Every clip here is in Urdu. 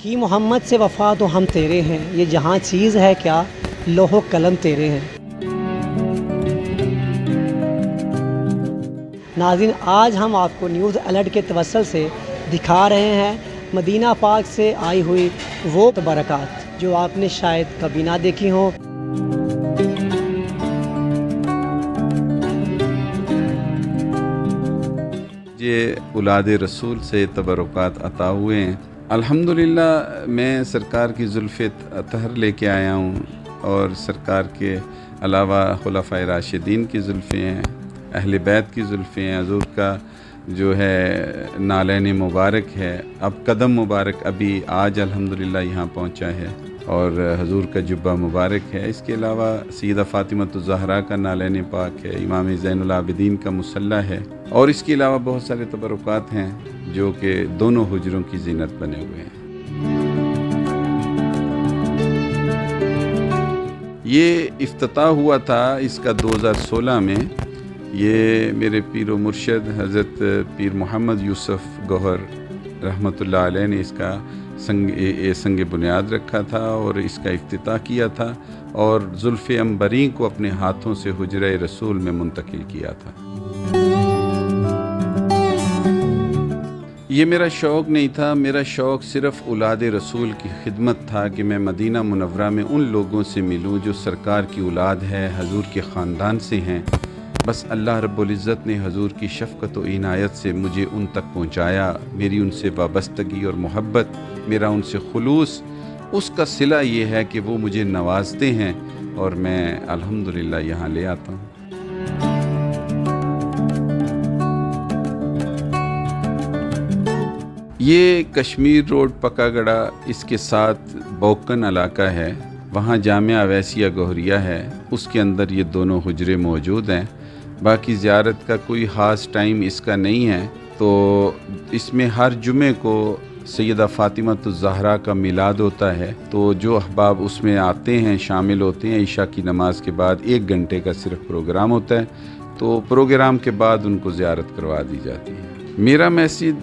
کی محمد سے وفا تو ہم تیرے ہیں، یہ جہاں چیز ہے کیا لوح و قلم تیرے ہیں۔ ناظرین، آج ہم آپ کو نیوز الرٹ کے توسل سے دکھا رہے ہیں مدینہ پاک سے آئی ہوئی وہ برکات جو آپ نے شاید کبھی نہ دیکھی ہوں۔ یہ اولاد رسول سے تبرکات عطا ہوئے ہیں۔ الحمدللہ میں سرکار کی زلف اطہر لے کے آیا ہوں، اور سرکار کے علاوہ خلفائے راشدین کی زلفیں ہیں، اہل بیت کی زلفیں ہیں، حضور کا جو ہے نالین مبارک ہے، اب قدم مبارک ابھی آج الحمدللہ یہاں پہنچا ہے، اور حضور کا جبہ مبارک ہے۔ اس کے علاوہ سیدہ فاطمہ الزہرا کا نالین پاک ہے، امام زین العابدین کا مصلی ہے، اور اس کے علاوہ بہت سارے تبرکات ہیں جو کہ دونوں حجروں کی زینت بنے ہوئے ہیں۔ یہ افتتاح ہوا تھا اس کا 2016 میں۔ یہ میرے پیر و مرشد حضرت پیر محمد یوسف گوہر رحمۃ اللہ علیہ نے اس کا سنگ بنیاد رکھا تھا اور اس کا افتتاح کیا تھا، اور زلف عنبرین کو اپنے ہاتھوں سے حجرہ رسول میں منتقل کیا تھا۔ یہ میرا شوق نہیں تھا، میرا شوق صرف اولاد رسول کی خدمت تھا کہ میں مدینہ منورہ میں ان لوگوں سے ملوں جو سرکار کی اولاد ہے، حضور کے خاندان سے ہیں۔ بس اللہ رب العزت نے حضور کی شفقت و عنایت سے مجھے ان تک پہنچایا۔ میری ان سے وابستگی اور محبت، میرا ان سے خلوص، اس کا صلہ یہ ہے کہ وہ مجھے نوازتے ہیں اور میں الحمدللہ یہاں لے آتا ہوں۔ یہ کشمیر روڈ پکا گڑھا، اس کے ساتھ بوکن علاقہ ہے، وہاں جامعہ اویسیہ گوہریہ ہے، اس کے اندر یہ دونوں حجرے موجود ہیں۔ باقی زیارت کا کوئی خاص ٹائم اس کا نہیں ہے، تو اس میں ہر جمعے کو سیدہ فاطمہ الزہرا کا میلاد ہوتا ہے، تو جو احباب اس میں آتے ہیں شامل ہوتے ہیں، عشاء کی نماز کے بعد 1 گھنٹے کا صرف پروگرام ہوتا ہے، تو پروگرام کے بعد ان کو زیارت کروا دی جاتی ہے۔ میرا میسیج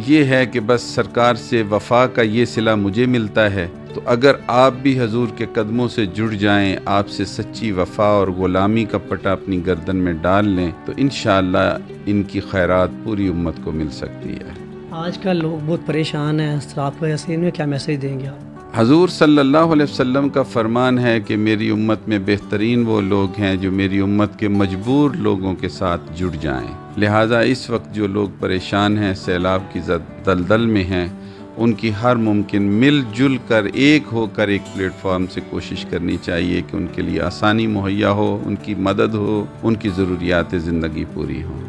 یہ ہے کہ بس سرکار سے وفا کا یہ صلہ مجھے ملتا ہے، تو اگر آپ بھی حضور کے قدموں سے جڑ جائیں، آپ سے سچی وفا اور غلامی کا پٹا اپنی گردن میں ڈال لیں، تو انشاءاللہ ان کی خیرات پوری امت کو مل سکتی ہے۔ آج کل لوگ بہت پریشان ہیں، آپ کو یاسین میں کیا میسیج دیں گے آپ؟ حضور صلی اللہ علیہ وسلم کا فرمان ہے کہ میری امت میں بہترین وہ لوگ ہیں جو میری امت کے مجبور لوگوں کے ساتھ جڑ جائیں۔ لہٰذا اس وقت جو لوگ پریشان ہیں، سیلاب کی دلدل میں ہیں، ان کی ہر ممکن مل جل کر ایک ہو کر ایک پلیٹ فارم سے کوشش کرنی چاہیے کہ ان کے لیے آسانی مہیا ہو، ان کی مدد ہو، ان کی ضروریات زندگی پوری ہوں۔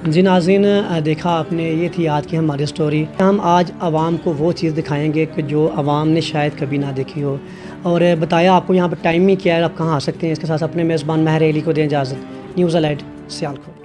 جی ناظرین، دیکھا آپ نے، یہ تھی آج کی ہماری سٹوری۔ ہم آج عوام کو وہ چیز دکھائیں گے کہ جو عوام نے شاید کبھی نہ دیکھی ہو، اور بتایا آپ کو یہاں پر ٹائمنگ کیا ہے، آپ کہاں آ سکتے ہیں۔ اس کے ساتھ اپنے میزبان ماہر علی کو دیں اجازت۔ News alert Sialkot.